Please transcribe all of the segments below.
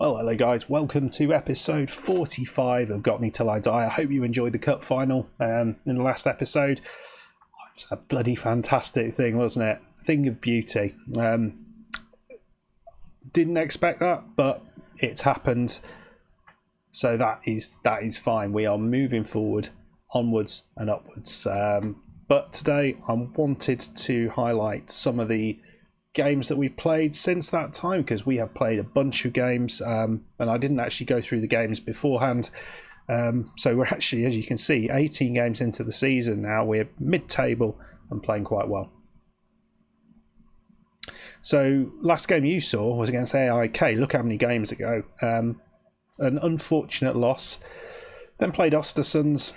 Well, hello guys, welcome to episode 45 of Gottne IF. I hope you enjoyed the cup final in the last episode. It was a bloody fantastic thing, wasn't it? Thing of beauty. Didn't expect that, but it's happened. So that is fine. We are moving forward, onwards and upwards. But today I wanted to highlight some of the games that we've played since that time, because we have played a bunch of games, and I didn't actually go through the games beforehand. So we're actually, as you can see, 18 games into the season now. We're mid-table and playing quite well. So last game you saw was against AIK. Look how many games ago. An unfortunate loss. Then played Östersunds.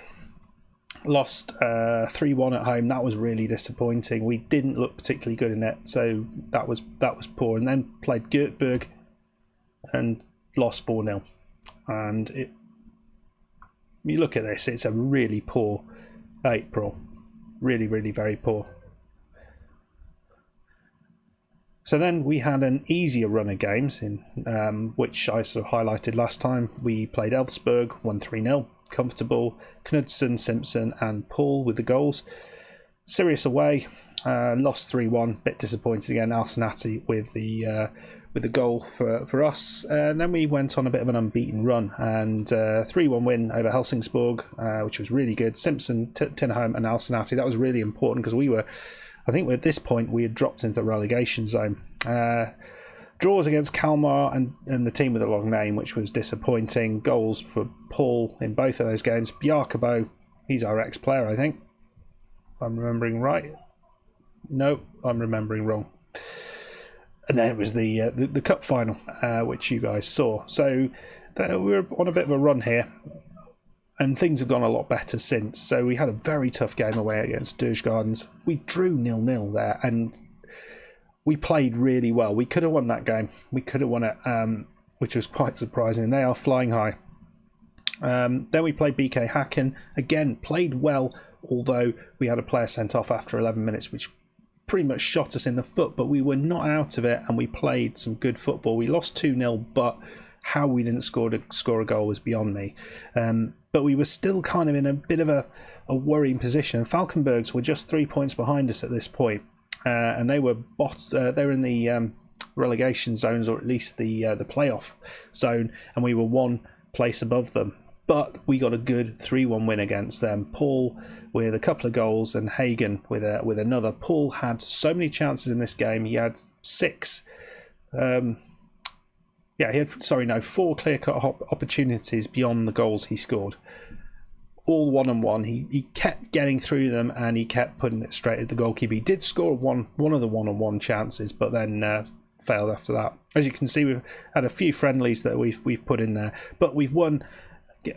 Lost 3-1 at home. That was really disappointing. We didn't look particularly good in it, so that was poor. And then played Göteborg and lost 4-0. And you look at this, it's a really poor April. Really, really very poor. So then we had an easier run of games, in which I sort of highlighted last time. We played Elfsborg, won 3-0. Comfortable. Knudsen, Simpson and Paul with the goals. Sirius away, lost 3-1. Bit disappointed again. Alsanati with the goal for us. And then we went on a bit of an unbeaten run and 3-1 win over Helsingborg, which was really good. Simpson, Tinnerholm and Alsanati. That was really important because I think at this point we had dropped into the relegation zone. Draws against Kalmar and the team with a long name, which was disappointing. Goals for Paul in both of those games. Bjarkabo, he's our ex-player, I think. If I'm remembering right. No, I'm remembering wrong. And then it was the cup final, which you guys saw. So we were on a bit of a run here. And things have gone a lot better since. So we had a very tough game away against Djurgårdens. We drew 0-0 there, and we played really well. We could have won that game. We could have won it, which was quite surprising. They are flying high. Then we played BK Häcken. Again, played well, although we had a player sent off after 11 minutes, which pretty much shot us in the foot. But we were not out of it, and we played some good football. We lost 2-0, but how we didn't score a goal was beyond me. But we were still kind of in a bit of a worrying position. Falkenbergs were just 3 points behind us at this point. And they were they were in the relegation zones, or at least the playoff zone, and we were one place above them. But we got a good 3-1 win against them. Paul with a couple of goals and Hagen with another. Paul had so many chances in this game. He had 4 clear-cut opportunities beyond the goals he scored. All one-on-one. He kept getting through them and he kept putting it straight at the goalkeeper. He did score one of the one-on-one chances, but then failed after that. As you can see, we've had a few friendlies that we've put in there, but we've won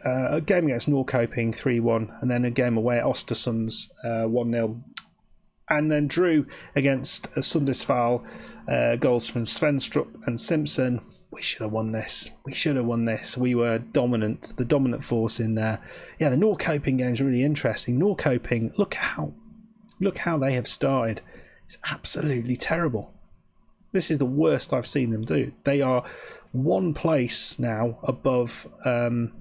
a game against Norrköping 3-1, and then a game away at Östersunds 1-0, and then drew against Sundsvall, goals from Svenstrup and Simpson. We should have won this. We were dominant, the dominant force in there. Yeah, the Norrköping game is really interesting. Norrköping, look how they have started. It's absolutely terrible. This is the worst I've seen them do. They are one place now above, and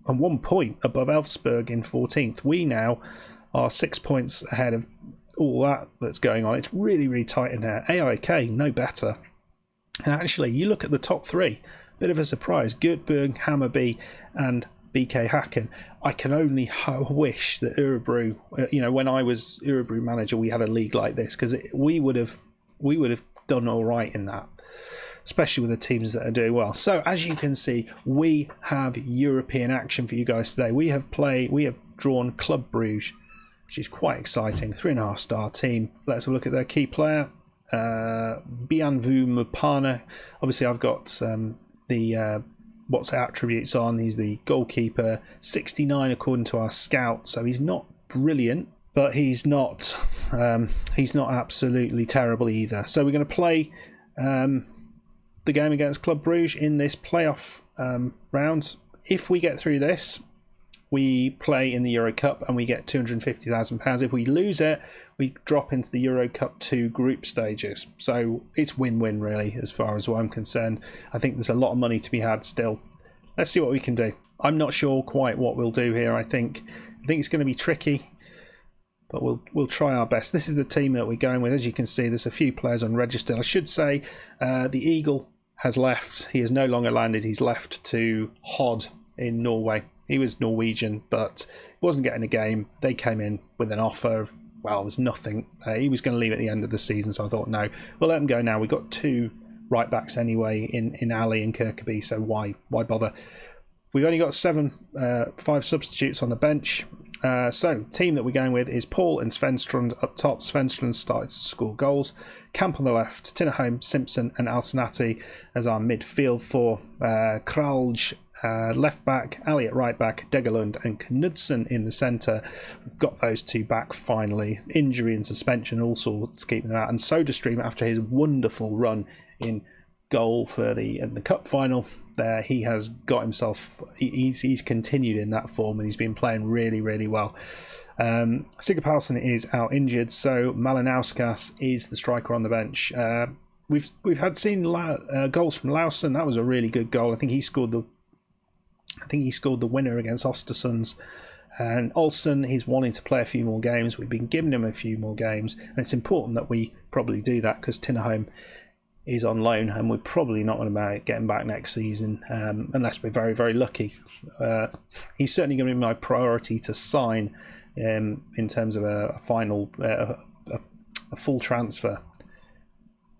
1 point above Elfsborg in 14th. We now are 6 points ahead of all that's going on. It's really, really tight in there. AIK, no better. And actually, you look at the top three, bit of a surprise. Göteborg, Hammarby and BK Häcken. I can only wish that Örebro, when I was Örebro manager, we had a league like this, because we would have done all right in that, especially with the teams that are doing well. So as you can see, we have European action for you guys today. We have drawn Club Brugges, which is quite exciting. 3.5-star team. Let's have a look at their key player. Bianvu Mupana. Obviously I've got the what's attributes on. He's the goalkeeper, 69 according to our scout, so he's not brilliant, but he's not absolutely terrible either. So we're going to play the game against Club Brugges in this playoff round. If we get through this, we play in the Euro Cup and we get £250,000. If we lose it, we drop into the Euro Cup 2 group stages. So it's win-win, really, as far as I'm concerned. I think there's a lot of money to be had still. Let's see what we can do. I'm not sure quite what we'll do here. I think it's going to be tricky, but we'll try our best. This is the team that we're going with. As you can see, there's a few players unregistered. I should say the Eagle has left. He has no longer landed. He's left to Hod in Norway. He was Norwegian, but wasn't getting a game. They came in with an offer of, well, it was nothing. He was going to leave at the end of the season, so I thought, no, we'll let him go now. We've got 2 right backs anyway in Ali and Kirkeby, so why bother? We've only got 5 substitutes on the bench. So, team that we're going with is Paul and Svenstrand up top. Svenstrand started to score goals. Camp on the left, Tinnerholm, Simpson and Alsanati as our midfield 4. Kralj left back, Ali at right back, Degerlund and Knudsen in the centre. We've got those 2 back finally. Injury and suspension all sorts keeping them out. And SodaStream, after his wonderful run in goal for the cup final there, he has got himself, he's continued in that form and he's been playing really, really well. Sigurd Palsson is out injured, so Malinauskas is the striker on the bench. We've had seen goals from Lausen. That was a really good goal. I think he scored the winner against Ostersunds. And Olsen, he's wanting to play a few more games. We've been giving him a few more games, and it's important that we probably do that because Tinnerholm is on loan, and we're probably not going to get him back next season unless we're very, very lucky. He's certainly going to be my priority to sign in terms of a final, a full transfer.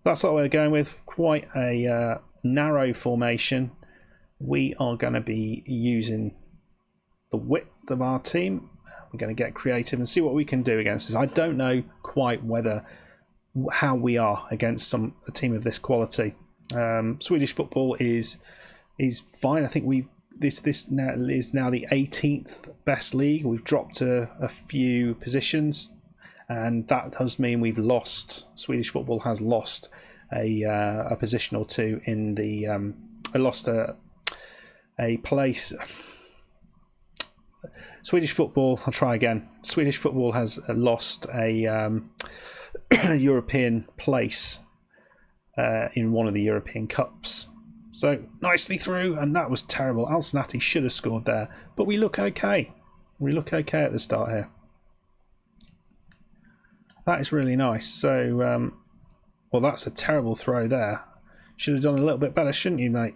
That's what we're going with. Quite a narrow formation. We are going to be using the width of our team. We're going to get creative and see what we can do against this. I don't know quite how we are against a team of this quality. Swedish football is fine. I think this now is now the 18th best league. We've dropped a few positions, and that does mean we've lost. Swedish football has lost a position or two in the lost a place. Swedish football, I'll try again. Swedish football has lost a European place in one of the European Cups. So nicely through, and that was terrible. Alsanati should have scored there, but we look okay. We look okay at the start here. That is really nice. So, well, that's a terrible throw there. Should have done a little bit better, shouldn't you, mate?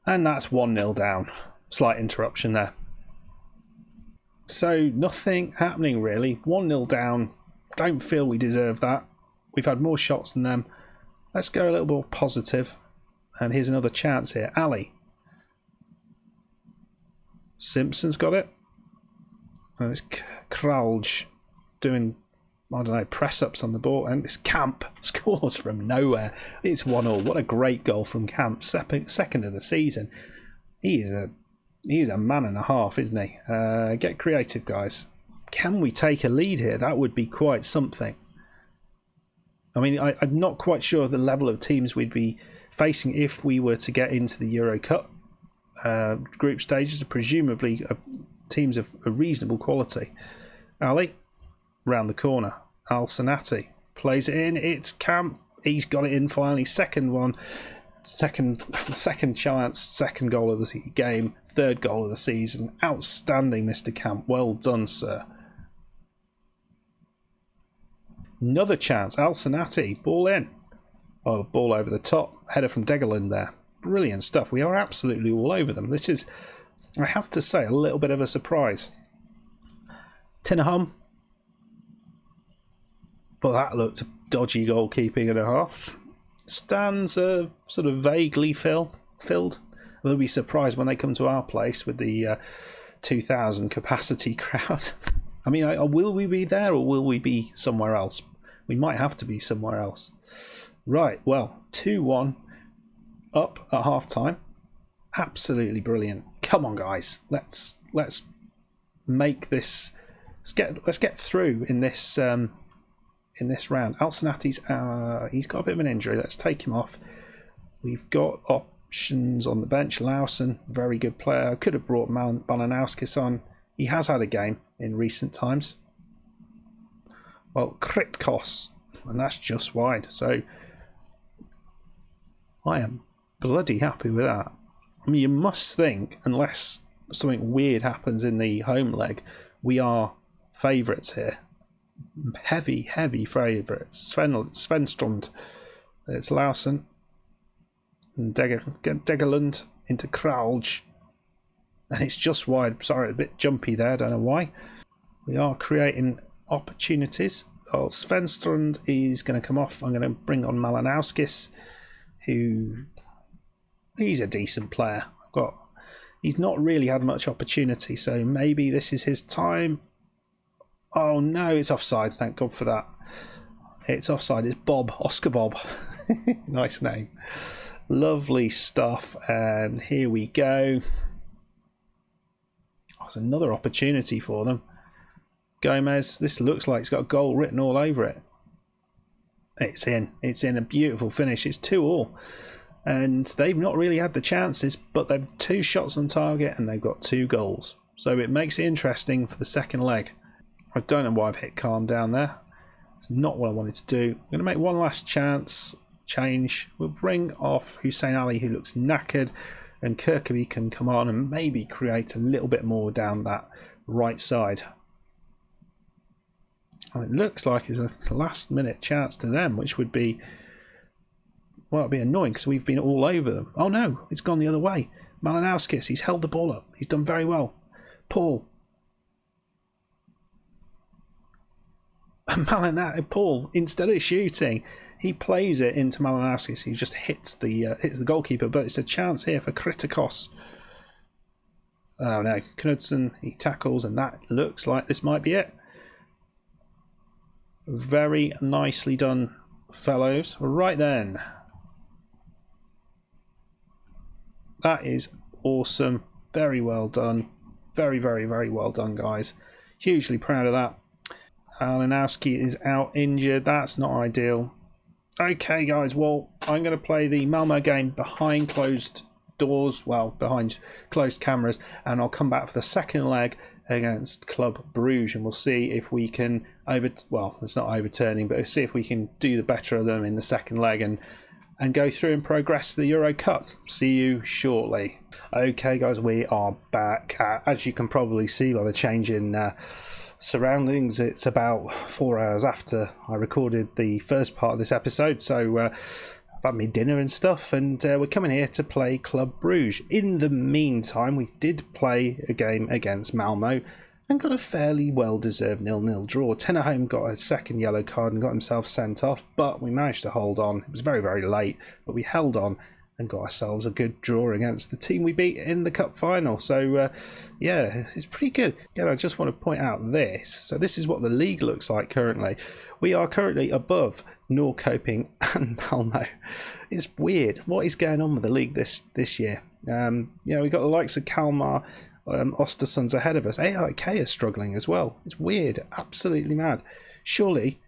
And that's 1-0 down. Slight interruption there. So nothing happening really. 1-0 down. Don't feel we deserve that. We've had more shots than them. Let's go a little more positive. And here's another chance here. Ali. Simpson's got it. And it's Kralj doing, I don't know, press-ups on the ball. And it's Camp scores from nowhere. It's 1-1. What a great goal from Camp. Second of the season. He is a man and a half, isn't he? Get creative, guys. Can we take a lead here? That would be quite something. I mean, I'm not quite sure the level of teams we'd be facing if we were to get into the Euro Cup group stages. Presumably teams of a reasonable quality. Ali, round the corner. Alsanati plays it in. It's Camp. He's got it in finally. Second one. Second chance, second goal of the game, third goal of the season. Outstanding, Mr. Camp. Well done, sir. Another chance. Alsanati, ball in. Oh, ball over the top. Header from Degerlund there. Brilliant stuff. We are absolutely all over them. This is, I have to say, a little bit of a surprise. Tinnerholm. But that looked a dodgy goalkeeping and a half. Stands are sort of vaguely filled. We'll be surprised when they come to our place with the 2,000 capacity crowd. I mean, will we be there or will we be somewhere else? We might have to be somewhere else. Right, well, 2-1 up at half time. Absolutely brilliant. Come on, guys. Let's make this. Let's get through in this round. Alsanati's he's got a bit of an injury. Let's take him off. We've got options on the bench. Lausen, very good player. Could have brought Balanauskis on. He has had a game in recent times. Well, Kritkos, and that's just wide. So I am bloody happy with that. I mean, you must think, unless something weird happens in the home leg, we are favourites here. Heavy favourites. Svenstrand. It's Larsen. And Degerlund into Kralj. And it's just wide. Sorry, a bit jumpy there. Don't know why. We are creating opportunities. Oh, Svenstrand is going to come off. I'm going to bring on Malinowskis, who he's a decent player. He's not really had much opportunity, so maybe this is his time. Oh no, it's offside. Thank God for that. It's offside. It's Bob, Oscar Bob. Nice name. Lovely stuff. And here we go. Oh, it's another opportunity for them. Gomez, this looks like it's got a goal written all over it. It's in. It's in. A beautiful finish. It's 2-2. And they've not really had the chances, but they've 2 shots on target and they've got 2 goals. So it makes it interesting for the second leg. I don't know why I've hit calm down there. It's not what I wanted to do. I'm going to make one last change. We'll bring off Hussein Ali, who looks knackered, and Kirkby can come on and maybe create a little bit more down that right side. And it looks like it's a last minute chance to them, which would be, well, it'd be annoying because we've been all over them. Oh no, it's gone the other way. Malinowskis, he's held the ball up. He's done very well. Paul, instead of shooting, he plays it into Malinowskis. He just hits the goalkeeper, but it's a chance here for Kritikos. Oh no, Knudsen, he tackles, and that looks like this might be it. Very nicely done, fellows. Right then. That is awesome. Very well done. Very, very, very well done, guys. Hugely proud of that. Alanowski is out injured. That's not ideal. Okay, guys. Well, I'm going to play the Malmo game behind closed doors. Well, behind closed cameras. And I'll come back for the second leg against Club Brugges. And we'll see if we can well, it's not overturning, but we'll see if we can do the better of them in the second leg and go through and progress to the Euro Cup. See you shortly. Okay, guys, we are back. As you can probably see by the change in surroundings, it's about 4 hours after I recorded the first part of this episode. So I've had my dinner and stuff, and we're coming here to play Club Brugges. In the meantime, we did play a game against Malmo and got a fairly well-deserved 0-0 draw. Tennerholm got a second yellow card and got himself sent off, but we managed to hold on. It was very, very late, but we held on and got ourselves a good draw against the team we beat in the cup final. So, yeah, it's pretty good. Again, I just want to point out this. So this is what the league looks like currently. We are currently above Norrköping and Malmo. It's weird. What is going on with the league this year? We've got the likes of Kalmar, Ostersund's ahead of us. AIK are struggling as well. It's weird, absolutely mad. Surely,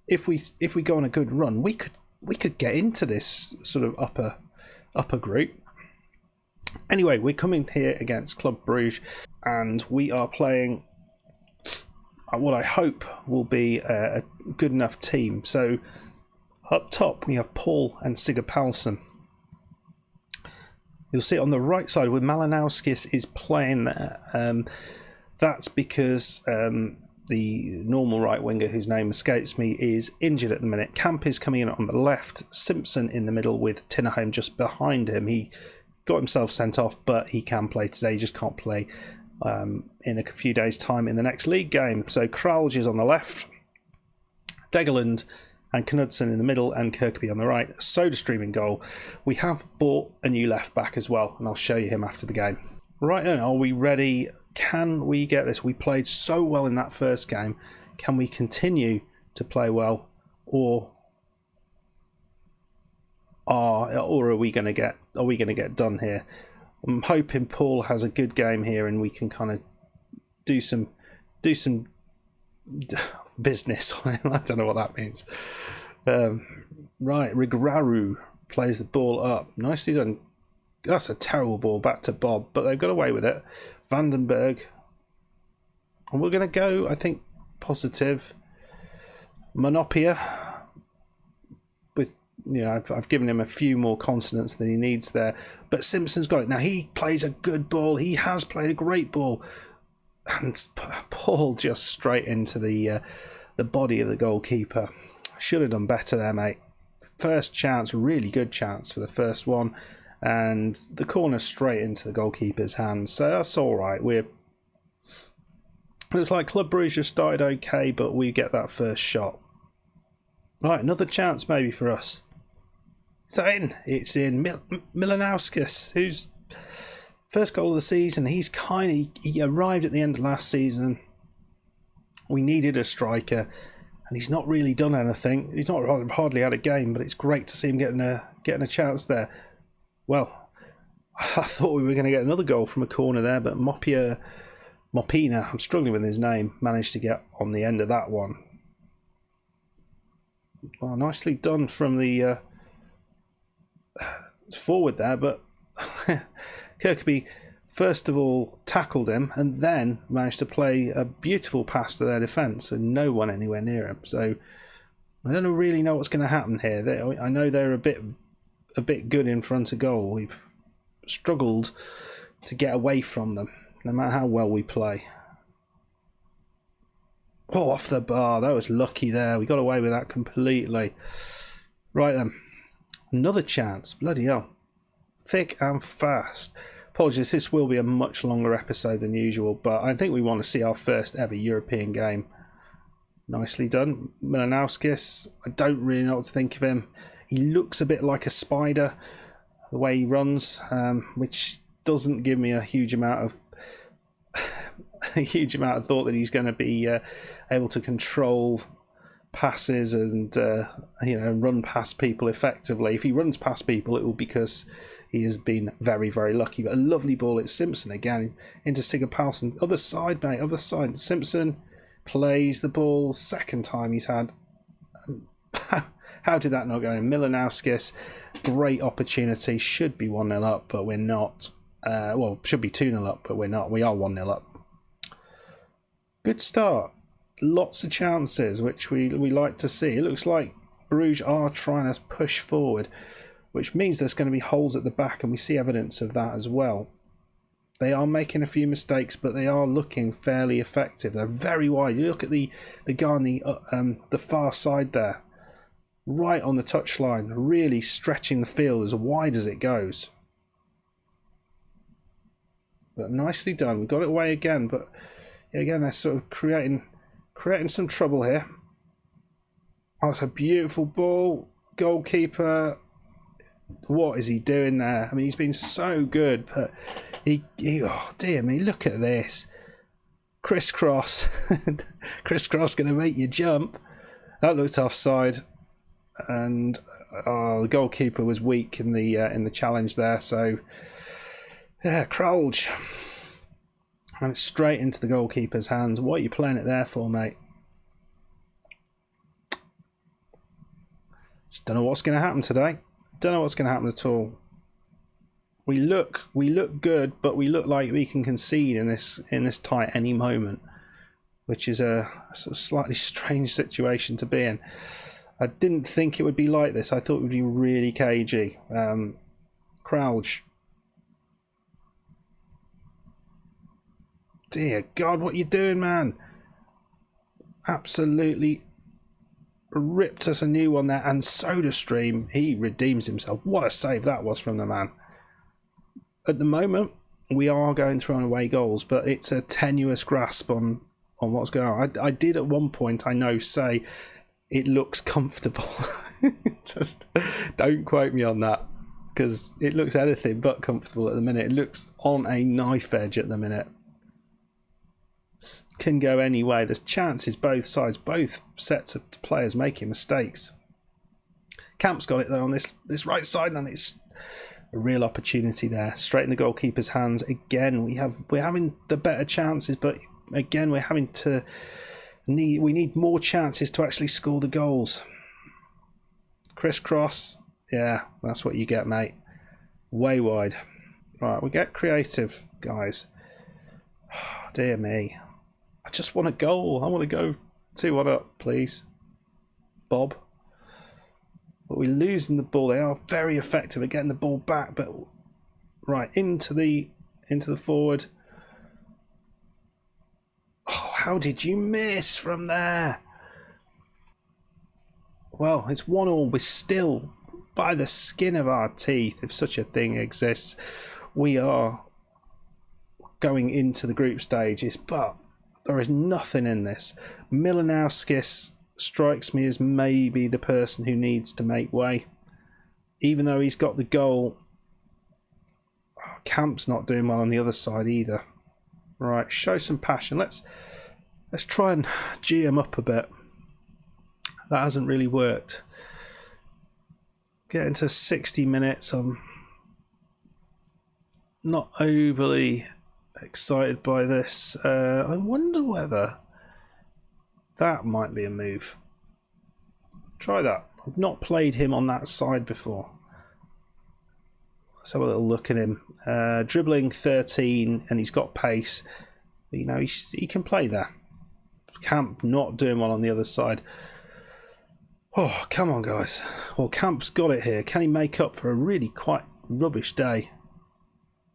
if we go on a good run, we could get into this sort of upper group. Anyway, we're coming here against Club Brugges, and we are playing what I hope will be a good enough team. So up top we have Paul and Sigurd Palsson. You'll see it on the right side where Malinowskis is playing there. That's because the normal right winger, whose name escapes me, is injured at the minute. Camp is coming in on the left. Simpson in the middle with Tennerholm just behind him. He got himself sent off, but he can play today. He just can't play in a few days' time in the next league game. So Kralj is on the left. Degerlund and Knudsen in the middle, and Kirkby on the right. SodaStream in goal. We have bought a new left back as well, and I'll show you him after the game. Right then, are we ready? Can we get this? We played so well in that first game. Can we continue to play well, or are we going to get done here? I'm hoping Paul has a good game here, and we can kind of do some business on him. I don't know what that means. Right, Rigraru plays the ball up. Nicely done. That's a terrible ball back to Bob, but they've got away with it. Vandenberg And we're going to go, I think, positive. Monopia. With, you know, I've given him a few more consonants than he needs there. But Simpson's got it. Now, he plays a good ball. He has played a great ball. And Paul just straight into the body of the goalkeeper. Should have done better there, mate. First chance, really good chance for the first one. And the corner straight into the goalkeeper's hands. So that's all right. Looks like Club Brugges started okay, but we get that first shot. Right, another chance maybe for us. Is that in? It's in. Milanauskas, who's first goal of the season. He arrived at the end of last season. We needed a striker, and he's not really done anything. He's not hardly had a game, but it's great to see him getting a chance there. Well, I thought we were going to get another goal from a corner there, but Mopina, I'm struggling with his name, managed to get on the end of that one. Well, nicely done from the forward there, but Kirkby first of all tackled him and then managed to play a beautiful pass to their defence and no one anywhere near him. So I don't really know what's going to happen here. I know they're a bit good in front of goal. We've struggled to get away from them, no matter how well we play. Oh, off the bar. That was lucky there. We got away with that completely. Right then. Another chance. Bloody hell. Thick and fast. Apologies, this will be a much longer episode than usual, but I think we want to see our first ever European game. Nicely done. Milanauskas, I don't really know what to think of him. He looks a bit like a spider, the way he runs, which doesn't give me a huge amount of thought that he's going to be able to control passes and run past people effectively. If he runs past people, it will be because he has been very, very lucky. But a lovely ball. It's Simpson again into Sigurd Palsson. Other side, mate. Other side. Simpson plays the ball. Second time he's had. How did that not go in? Milanauskas, great opportunity. Should be 1-0 up, but we're not. Should be 2-0 up, but we're not. We are 1-0 up. Good start. Lots of chances, which we like to see. It looks like Bruges are trying to push forward, which means there's going to be holes at the back, and we see evidence of that as well. They are making a few mistakes, but they are looking fairly effective. They're very wide. You look at the guy on the far side there, right on the touchline, really stretching the field as wide as it goes. But nicely done. We got it away again, but again they're sort of creating some trouble here. Oh, it's a beautiful ball. Goalkeeper, what is he doing there? I mean, he's been so good, but he oh dear me, look at this. Crisscross. Crisscross going to make you jump. That looked offside. And the goalkeeper was weak in the challenge there, so yeah, Krolj. And it's straight into the goalkeeper's hands. What are you playing it there for, mate? Just don't know what's going to happen today. Don't know what's going to happen at all. We look good, but we look like we can concede in this tie at any moment, which is a sort of slightly strange situation to be in. I didn't think it would be like this. I thought it would be really cagey. Krolj. Dear God, what are you doing, man? Absolutely ripped us a new one there. And SodaStream, he redeems himself. What a save that was from the man. At the moment, we are going through on away goals, but it's a tenuous grasp on what's going on. I did at one point, I know, say it looks comfortable. Just don't quote me on that, because it looks anything but comfortable at the minute. It looks on a knife edge at the minute. Can go any way. There's chances both sides, both sets of players making mistakes. Camp's got it though on this right side, and it's a real opportunity there. Straight in the goalkeeper's hands. Again, we're having the better chances, but again we need more chances to actually score the goals. Crisscross, yeah, that's what you get, mate. Way wide. Right, we get creative, guys. Oh, dear me. I just want a goal. I want to go 2-1 up, please, Bob. But we're losing the ball. They are very effective at getting the ball back, but right into the forward. Oh, how did you miss from there? Well, it's 1-1. We're still by the skin of our teeth, if such a thing exists. We are going into the group stages, but there is nothing in this. Milanauskis strikes me as maybe the person who needs to make way, even though he's got the goal. Camp's not doing well on the other side either. Right, show some passion. Let's try and G him up a bit. That hasn't really worked. Get into 60 minutes. I'm not overly excited by this. I wonder whether that might be a move. Try that. I've not played him on that side before. Let's have a little look at him. Dribbling 13, and he's got pace. You know, he can play there. Camp not doing well on the other side. Oh, come on, guys. Well, Camp's got it here. Can he make up for a really quite rubbish day?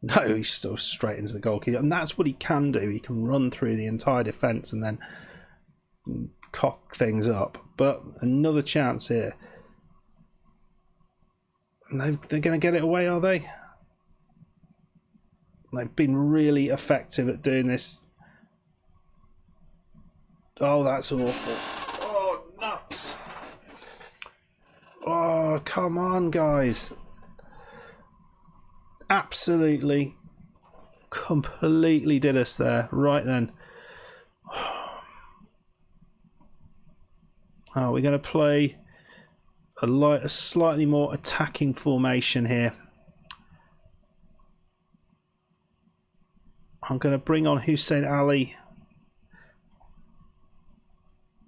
No, he's still straight into the goalkeeper. And that's what he can do. He can run through the entire defence and then cock things up. But another chance here. And they're going to get it away, are they? They've been really effective at doing this. Oh, that's awful. Oh, nuts. Oh, come on, guys. Absolutely, completely did us there right then. Oh, we're going to play a slightly more attacking formation here. I'm going to bring on Hussein Ali.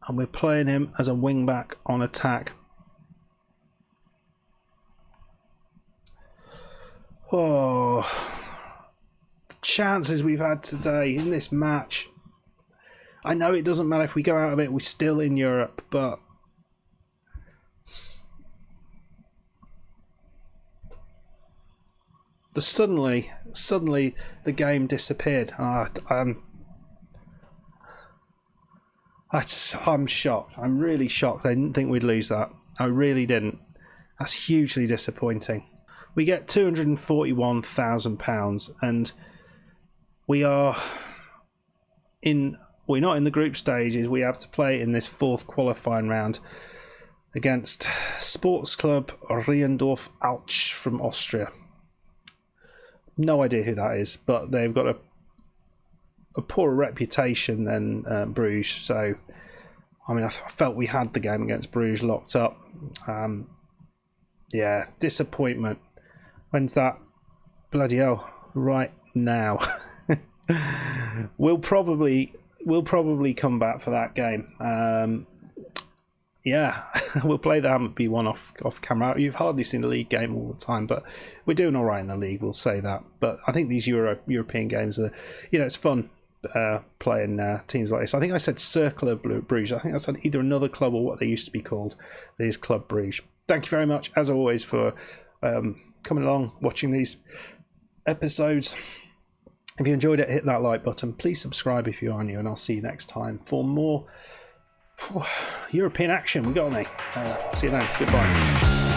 And we're playing him as a wing back on attack. Oh, the chances we've had today in this match. I know it doesn't matter if we go out of it, we're still in Europe, but suddenly the game disappeared. I'm shocked. I'm really shocked. I didn't think we'd lose that. I really didn't. That's hugely disappointing. We get £241,000, and we're not in the group stages. We have to play in this fourth qualifying round against Sports Club Riendorf Alch from Austria. No idea who that is, but they've got a poorer reputation than Bruges. So, I mean, I felt we had the game against Bruges locked up. Yeah, disappointment. When's that? Bloody hell! Right now. We'll probably come back for that game. Yeah, we'll play the Hammerby one off camera. You've hardly seen a league game all the time, but we're doing all right in the league. We'll say that. But I think these European games are, it's fun playing teams like this. I think I said Circular Bruges. I think I said either another club or what they used to be called. It is Club Brugges. Thank you very much, as always, for coming along, watching these episodes. If you enjoyed it, hit that like button. Please subscribe if you are new, and I'll see you next time for more European action. We got me. See you then. Goodbye.